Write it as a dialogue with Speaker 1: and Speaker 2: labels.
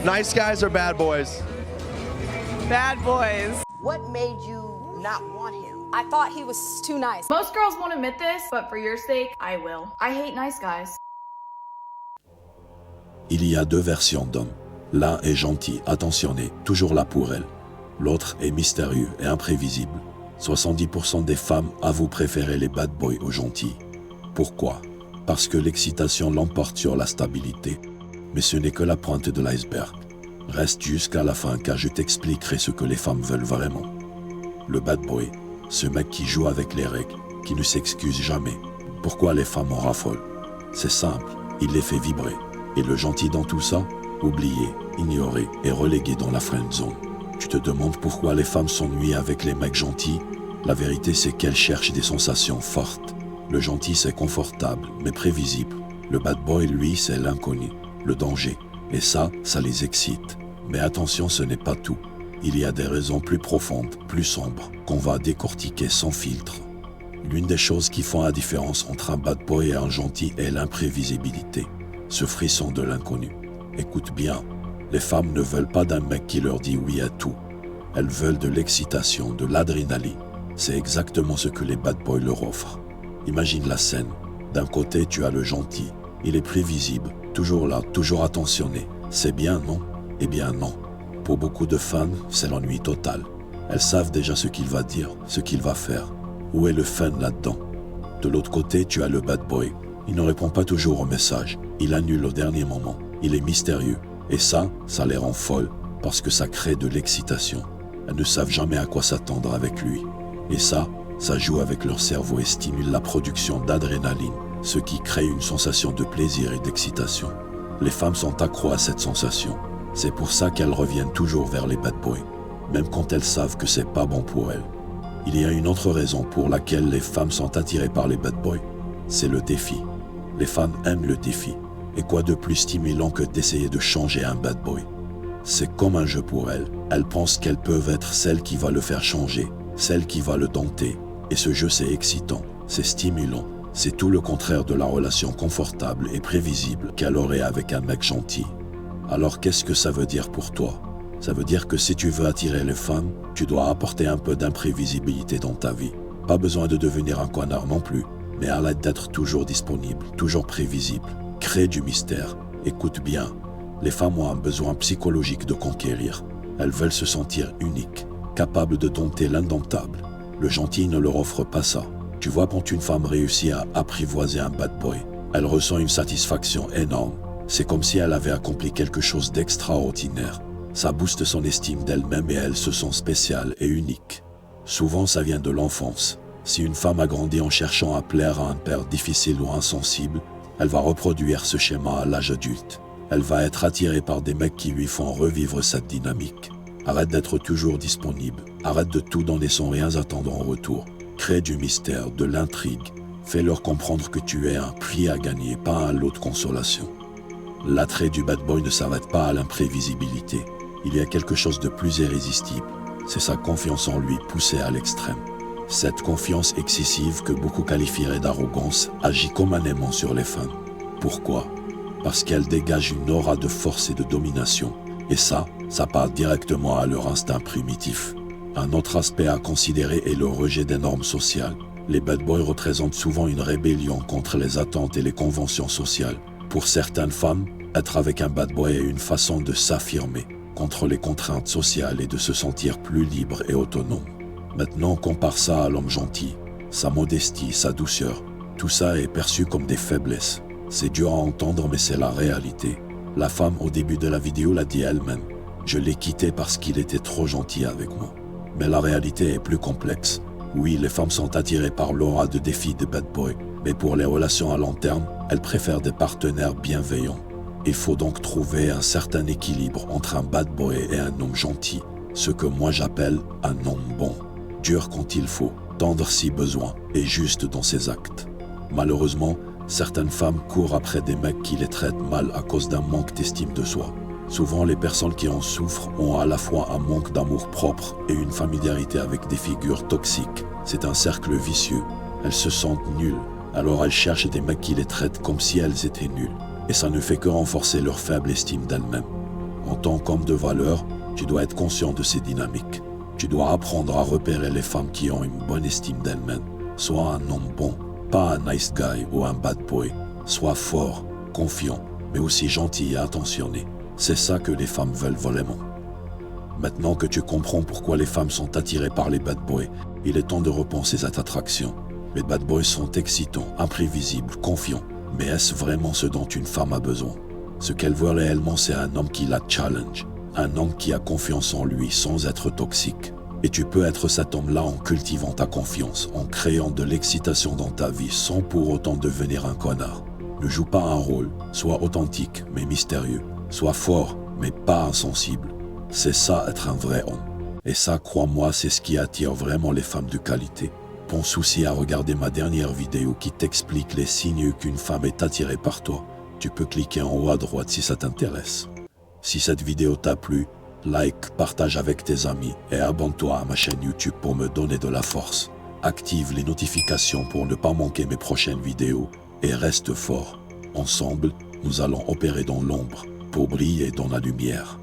Speaker 1: Nice guys or bad boys?
Speaker 2: Bad boys.
Speaker 3: What made you not want him?
Speaker 4: I thought he was too nice.
Speaker 5: Most girls won't admit this, but for your sake, I will. I hate nice guys.
Speaker 6: Il y a deux versions d'hommes. L'un est gentil, attentionné, toujours là pour elle. L'autre est mystérieux et imprévisible. 70% des femmes avouent préférer les bad boys aux gentils. Pourquoi? Parce que l'excitation l'emporte sur la stabilité. Mais ce n'est que la pointe de l'iceberg. Reste jusqu'à la fin car je t'expliquerai ce que les femmes veulent vraiment. Le bad boy, ce mec qui joue avec les règles, qui ne s'excuse jamais. Pourquoi les femmes en raffolent? C'est simple, il les fait vibrer. Et le gentil dans tout ça? Oublié, ignoré et relégué dans la friend zone. Tu te demandes pourquoi les femmes s'ennuient avec les mecs gentils? La vérité c'est qu'elles cherchent des sensations fortes. Le gentil c'est confortable, mais prévisible. Le bad boy lui c'est l'inconnu, le danger. Et ça les excite. Mais attention, ce n'est pas tout. Il y a des raisons plus profondes, plus sombres, qu'on va décortiquer sans filtre. L'une des choses qui font la différence entre un bad boy et un gentil est l'imprévisibilité. Ce frisson de l'inconnu. Écoute bien, les femmes ne veulent pas d'un mec qui leur dit oui à tout. Elles veulent de l'excitation, de l'adrénaline. C'est exactement ce que les bad boys leur offrent. Imagine la scène. D'un côté, tu as le gentil. Il est prévisible, toujours là, toujours attentionné. C'est bien, non? Eh bien non. Pour beaucoup de fans, c'est l'ennui total. Elles savent déjà ce qu'il va dire, ce qu'il va faire. Où est le fun là-dedans? De l'autre côté, tu as le bad boy. Il ne répond pas toujours aux messages. Il annule au dernier moment. Il est mystérieux. Et ça les rend folles, parce que ça crée de l'excitation. Elles ne savent jamais à quoi s'attendre avec lui. Et ça joue avec leur cerveau et stimule la production d'adrénaline, ce qui crée une sensation de plaisir et d'excitation. Les femmes sont accros à cette sensation. C'est pour ça qu'elles reviennent toujours vers les bad boys, même quand elles savent que c'est pas bon pour elles. Il y a une autre raison pour laquelle les femmes sont attirées par les bad boys. C'est le défi. Les femmes aiment le défi. Et quoi de plus stimulant que d'essayer de changer un bad boy? C'est comme un jeu pour elles. Elles pensent qu'elles peuvent être celle qui va le faire changer, celle qui va le dompter. Et ce jeu c'est excitant, c'est stimulant. C'est tout le contraire de la relation confortable et prévisible qu'elle aurait avec un mec gentil. Alors qu'est-ce que ça veut dire pour toi? Ça veut dire que si tu veux attirer les femmes, tu dois apporter un peu d'imprévisibilité dans ta vie. Pas besoin de devenir un connard non plus, mais à l'aide d'être toujours disponible, toujours prévisible. Crée du mystère. Écoute bien, les femmes ont un besoin psychologique de conquérir. Elles veulent se sentir uniques, capables de dompter l'indomptable. Le gentil ne leur offre pas ça. Tu vois, quand une femme réussit à apprivoiser un bad boy, elle ressent une satisfaction énorme. C'est comme si elle avait accompli quelque chose d'extraordinaire. Ça booste son estime d'elle-même et elle se sent spéciale et unique. Souvent, ça vient de l'enfance. Si une femme a grandi en cherchant à plaire à un père difficile ou insensible, elle va reproduire ce schéma à l'âge adulte. Elle va être attirée par des mecs qui lui font revivre cette dynamique. Arrête d'être toujours disponible. Arrête de tout donner sans rien attendre en retour. Crée du mystère, de l'intrigue. Fais-leur comprendre que tu es un prix à gagner, pas un lot de consolation. L'attrait du bad boy ne s'arrête pas à l'imprévisibilité. Il y a quelque chose de plus irrésistible. C'est sa confiance en lui poussée à l'extrême. Cette confiance excessive que beaucoup qualifieraient d'arrogance agit comme un aimant sur les femmes. Pourquoi? Parce qu'elle dégage une aura de force et de domination. Et ça part directement à leur instinct primitif. Un autre aspect à considérer est le rejet des normes sociales. Les bad boys représentent souvent une rébellion contre les attentes et les conventions sociales. Pour certaines femmes, être avec un bad boy est une façon de s'affirmer contre les contraintes sociales et de se sentir plus libre et autonome. Maintenant, compare ça à l'homme gentil. Sa modestie, sa douceur, tout ça est perçu comme des faiblesses. C'est dur à entendre, mais c'est la réalité. La femme, au début de la vidéo, l'a dit elle-même. Je l'ai quitté parce qu'il était trop gentil avec moi. Mais la réalité est plus complexe. Oui, les femmes sont attirées par l'aura de défi des bad boys, mais pour les relations à long terme, elles préfèrent des partenaires bienveillants. Il faut donc trouver un certain équilibre entre un bad boy et un homme gentil, ce que moi j'appelle un homme bon. Dur quand il faut, tendre si besoin, et juste dans ses actes. Malheureusement, certaines femmes courent après des mecs qui les traitent mal à cause d'un manque d'estime de soi. Souvent, les personnes qui en souffrent ont à la fois un manque d'amour propre et une familiarité avec des figures toxiques. C'est un cercle vicieux. Elles se sentent nulles, alors elles cherchent des mecs qui les traitent comme si elles étaient nulles. Et ça ne fait que renforcer leur faible estime d'elles-mêmes. En tant qu'homme de valeur, tu dois être conscient de ces dynamiques. Tu dois apprendre à repérer les femmes qui ont une bonne estime d'elles-mêmes. Sois un homme bon, pas un nice guy ou un bad boy. Sois fort, confiant, mais aussi gentil et attentionné. C'est ça que les femmes veulent vraiment. Maintenant que tu comprends pourquoi les femmes sont attirées par les bad boys, il est temps de repenser cette attraction. Les bad boys sont excitants, imprévisibles, confiants. Mais est-ce vraiment ce dont une femme a besoin? Ce qu'elle veut réellement, c'est un homme qui la challenge. Un homme qui a confiance en lui sans être toxique. Et tu peux être cet homme-là en cultivant ta confiance, en créant de l'excitation dans ta vie sans pour autant devenir un connard. Ne joue pas un rôle, sois authentique mais mystérieux. Sois fort mais pas insensible. C'est ça être un vrai homme. Et ça, crois-moi, c'est ce qui attire vraiment les femmes de qualité. Pense aussi à regarder ma dernière vidéo qui t'explique les signes qu'une femme est attirée par toi. Tu peux cliquer en haut à droite si ça t'intéresse. Si cette vidéo t'a plu, like, partage avec tes amis et abonne-toi à ma chaîne YouTube pour me donner de la force. Active les notifications pour ne pas manquer mes prochaines vidéos et reste fort. Ensemble, nous allons opérer dans l'ombre pour briller dans la lumière.